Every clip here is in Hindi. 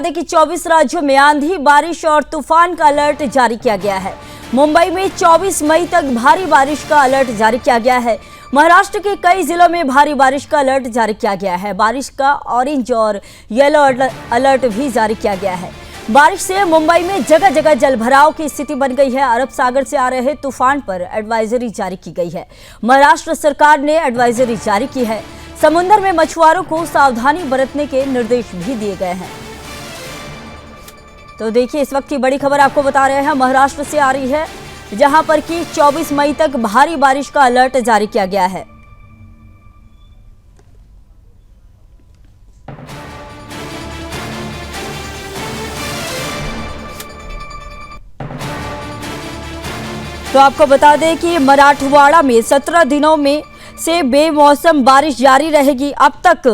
दें कि 24 राज्यों में आंधी, बारिश और तूफान का अलर्ट जारी किया गया है। मुंबई में 24 मई तक भारी बारिश का अलर्ट जारी किया गया है। महाराष्ट्र के कई जिलों में भारी बारिश का अलर्ट जारी किया गया है। बारिश का ऑरेंज और येलो अलर्ट भी जारी किया गया है। बारिश से मुंबई में जगह जगह जलभराव की स्थिति बन गई है। अरब सागर से आ रहे तूफान पर एडवाइजरी जारी की गई है। महाराष्ट्र सरकार ने एडवाइजरी जारी की है। समुद्र में मछुआरों को सावधानी बरतने के निर्देश भी दिए गए हैं। तो देखिए, इस वक्त की बड़ी खबर आपको बता रहे हैं, महाराष्ट्र से आ रही है, जहां पर कि 24 मई तक भारी बारिश का अलर्ट जारी किया गया है। तो आपको बता दें कि मराठवाड़ा में 17 दिनों में से बेमौसम बारिश जारी रहेगी। अब तक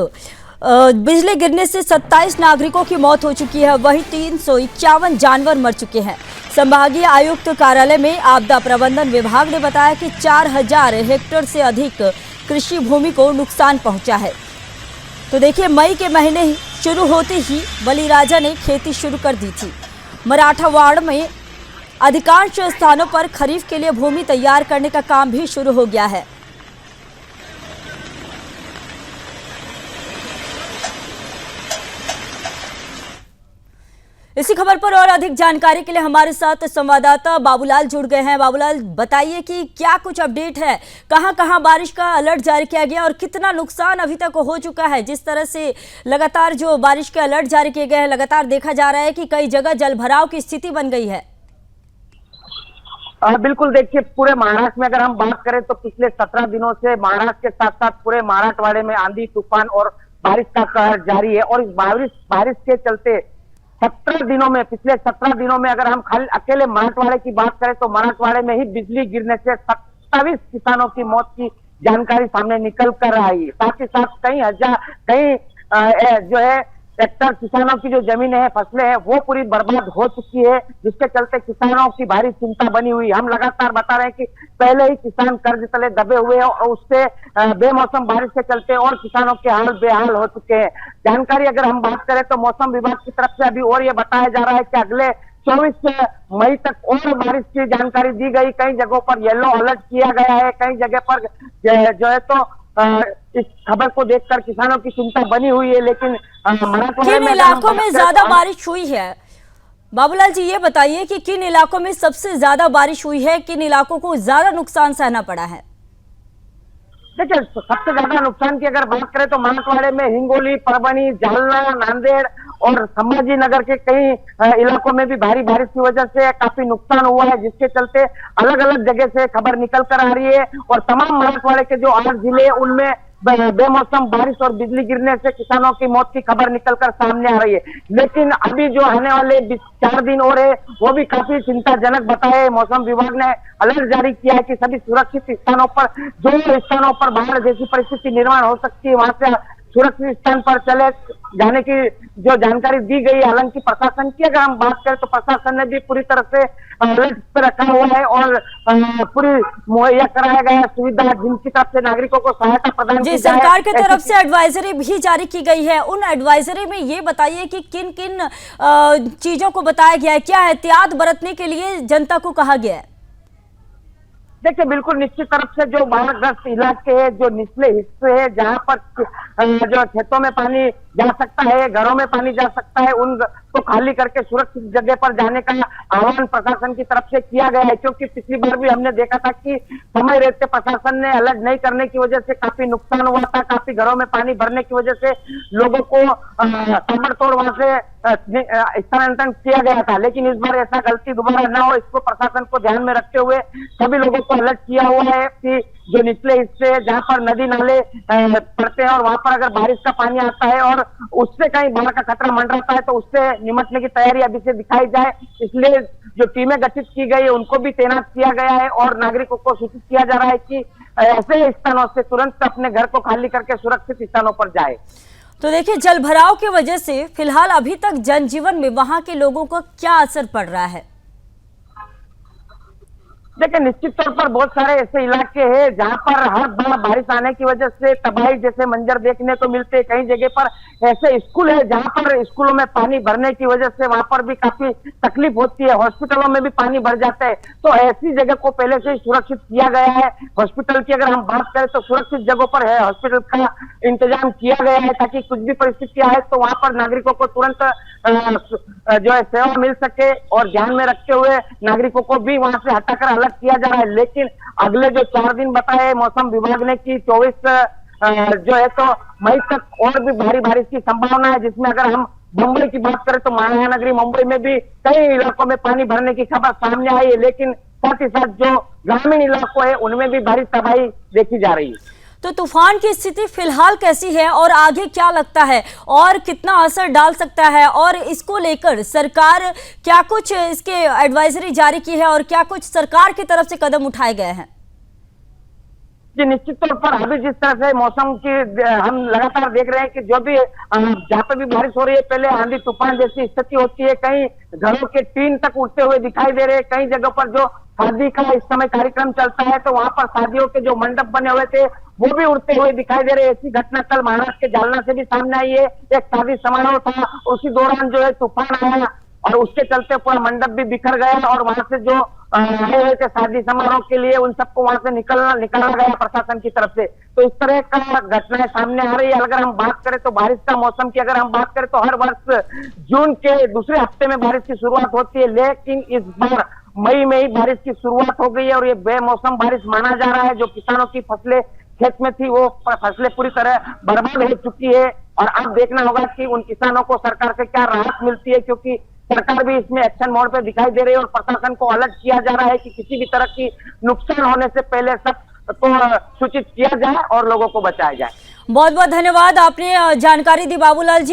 बिजली गिरने से 27 नागरिकों की मौत हो चुकी है, वहीं 351 जानवर मर चुके हैं। संभागीय आयुक्त कार्यालय में आपदा प्रबंधन विभाग ने बताया कि 4000 हेक्टेयर से अधिक कृषि भूमि को नुकसान पहुंचा है। तो देखिए, मई के महीने शुरू होते ही बलिराजा ने खेती शुरू कर दी थी। मराठवाड़ा में अधिकांश स्थानों पर खरीफ के लिए भूमि तैयार करने का काम भी शुरू हो गया है। इसी खबर पर और अधिक जानकारी के लिए हमारे साथ संवाददाता बाबूलाल जुड़ गए हैं। बाबूलाल, बताइए कि क्या कुछ अपडेट है, कहां-कहां बारिश का अलर्ट जारी किया गया और कितना नुकसान अभी तक हो चुका है? जिस तरह से लगातार जो बारिश के अलर्ट जारी किए गए हैं, लगातार देखा जा रहा है कि कई जगह जलभराव की स्थिति बन गई है। बिल्कुल, देखिए, पूरे महाराष्ट्र में अगर हम बात करें तो पिछले 17 दिनों से महाराष्ट्र के साथ साथ पूरे मराठवाड़े में आंधी, तूफान और बारिश का कहर जारी है। और इस बारिश के चलते 17 दिनों में, पिछले 17 दिनों में अगर हम खाली अकेले मराठवाड़े की बात करें तो मराठवाड़े में ही बिजली गिरने से 27 किसानों की मौत की जानकारी सामने निकल कर आई है। साथ ही साथ कई जो है हेक्टर किसानों की जो जमीनें हैं, फसलें हैं, वो पूरी बर्बाद हो चुकी है, जिसके चलते किसानों की भारी चिंता बनी हुई। हम लगातार बता रहे हैं कि पहले ही किसान कर्ज तले दबे हुए हैं और उससे बेमौसम बारिश के चलते और किसानों के हाल बेहाल हो चुके हैं। जानकारी अगर हम बात करें तो मौसम विभाग की तरफ से अभी और ये बताया जा रहा है कि अगले 24 मई तक और बारिश की जानकारी दी गई। कई जगहों पर येलो अलर्ट किया गया है, कई जगह पर जो है तो इस खबर को देखकर किसानों की चिंता बनी हुई है। लेकिन किन इलाकों में ज्यादा बारिश हुई है? बाबूलाल जी, ये बताइए कि किन इलाकों में सबसे ज्यादा बारिश हुई है, किन इलाकों को ज्यादा नुकसान सहना पड़ा है? देखिए, सबसे ज्यादा नुकसान की अगर बात करें तो मराठवाड़े में हिंगोली, परभणी, जालना, नांदेड़ और संभाजी नगर के कई इलाकों में भी भारी बारिश की वजह से काफी नुकसान हुआ है, जिसके चलते अलग अलग जगह से खबर निकल कर आ रही है। और तमाम मराठवाड़े के जो 8 जिले हैं उनमें बेमौसम बारिश और बिजली गिरने से किसानों की मौत की खबर निकलकर सामने आ रही है। लेकिन अभी जो आने वाले 4 दिन और है वो भी काफी चिंताजनक बताए। मौसम विभाग ने अलर्ट जारी किया है कि सभी सुरक्षित स्थानों पर, जो स्थानों पर बाढ़ जैसी परिस्थिति निर्माण हो सकती है, वहां से सुरक्षित स्थान पर चले जाने की जो जानकारी दी गई है। हालांकि प्रशासन की अगर हम बात करें तो प्रशासन ने भी पूरी तरह से अलर्ट पर रखा हुआ है और पूरी मुहैया कराया गया सुविधा, जिनकी तरफ से नागरिकों को सहायता प्रदान की जाए। सरकार की तरफ से एडवाइजरी भी जारी की गई है। उन एडवाइजरी में ये बताइए कि किन किन चीजों को बताया गया है, क्या एहतियात बरतने के लिए जनता को कहा गया है? देखिए, बिल्कुल निश्चित तरफ से जो बाढ़ग्रस्त इलाके हैं, जो निचले हिस्से हैं, जहां पर जो खेतों में पानी जा सकता है, घरों में पानी जा सकता है, उन को खाली करके सुरक्षित जगह पर जाने का आह्वान प्रशासन की तरफ से किया गया है। क्योंकि पिछली बार भी हमने देखा था कि समय रहते प्रशासन ने अलर्ट नहीं करने की वजह से काफी नुकसान हुआ था। काफी घरों में पानी भरने की वजह से लोगों को ताबड़तोड़ वहां से स्थानांतरण किया गया था। लेकिन इस बार ऐसा गलती दोबारा न हो, इसको प्रशासन को ध्यान में रखते हुए सभी लोगों को अलर्ट किया हुआ है कि जो निचले हिस्से जहां पर नदी नाले पड़ते हैं और वहां पर अगर बारिश का पानी आता है और उससे कहीं बाढ़ का खतरा मंडराता है तो उससे निपटने की तैयारी अभी से दिखाई जाए। इसलिए जो टीमें गठित की गई है उनको भी तैनात किया गया है और नागरिकों को सूचित किया जा रहा है कि ऐसे स्थानों से तुरंत अपने घर को खाली करके सुरक्षित स्थानों पर जाए। तो देखिए, जलभराव की वजह से फिलहाल अभी तक जनजीवन में वहां के लोगों को क्या असर पड़ रहा है? देखिए, निश्चित तौर पर बहुत सारे ऐसे इलाके हैं जहां पर हर बार बारिश आने की वजह से तबाही जैसे मंजर देखने को मिलते हैं। कई जगह पर ऐसे स्कूल है जहां पर स्कूलों में पानी भरने की वजह से वहां पर भी काफी तकलीफ होती है। हॉस्पिटलों में भी पानी भर जाता है, तो ऐसी जगह को पहले से ही सुरक्षित किया गया है। हॉस्पिटल की अगर हम बात करें तो सुरक्षित जगहों पर है हॉस्पिटल का इंतजाम किया गया है, ताकि कुछ भी परिस्थिति आए तो वहां पर नागरिकों को तुरंत जो है सेवा मिल सके, और ध्यान में रखते हुए नागरिकों को भी वहां से हटाकर अलग किया जा रहा है। लेकिन अगले जो 4 दिन बताए मौसम विभाग ने कि 24 जो है तो मई तक और भी भारी बारिश की संभावना है, जिसमें अगर हम मुंबई की बात करें तो महानगरी मुंबई में भी कई इलाकों में पानी भरने की खबर सामने आई है। लेकिन साथ ही साथ जो ग्रामीण इलाकों है उनमें भी भारी तबाही देखी जा रही है। तो तूफान की स्थिति फिलहाल कैसी है और आगे क्या लगता है और कितना असर डाल सकता है, और इसको लेकर सरकार क्या कुछ इसके एडवाइजरी जारी की है और क्या कुछ सरकार की तरफ से कदम उठाए गए हैं? जी, निश्चित तौर पर अभी जिस तरह से मौसम की हम लगातार देख रहे हैं कि जो भी जहाँ पे भी बारिश हो रही है पहले आंधी तूफान जैसी स्थिति होती है। कहीं घरों के टीन तक उड़ते हुए दिखाई दे रहे हैं। कई जगह पर जो शादी का इस समय कार्यक्रम चलता है तो वहां पर शादियों के जो मंडप बने हुए थे वो भी उड़ते हुए दिखाई दे रहे हैं। ऐसी घटना कल महाराष्ट्र के जालना से भी सामने आई है। एक शादी समारोह था, उसी दौरान जो है तूफान आया और उसके चलते पूरा मंडप भी बिखर गया, और वहां से जो आए हुए थे शादी समारोह के लिए उन सबको वहां से निकाला गया प्रशासन की तरफ से। तो इस तरह का घटनाएं सामने आ रही है। अगर हम बात करें तो बारिश का मौसम की अगर हम बात करें तो हर वर्ष जून के दूसरे हफ्ते में बारिश की शुरुआत होती है, लेकिन इस बार मई में ही बारिश की शुरुआत हो गई है और ये बेमौसम बारिश माना जा रहा है। जो किसानों की फसलें खेत में थी वो फसलें पूरी तरह बर्बाद हो चुकी है, और अब देखना होगा कि उन किसानों को सरकार से क्या राहत मिलती है, क्योंकि सरकार भी इसमें एक्शन मोड पे दिखाई दे रही है और प्रशासन को अलर्ट किया जा रहा है कि किसी भी तरह की नुकसान होने से पहले सब को सूचित किया जाए और लोगों को बचाया जाए। बहुत बहुत धन्यवाद, आपने जानकारी दी बाबूलाल जी।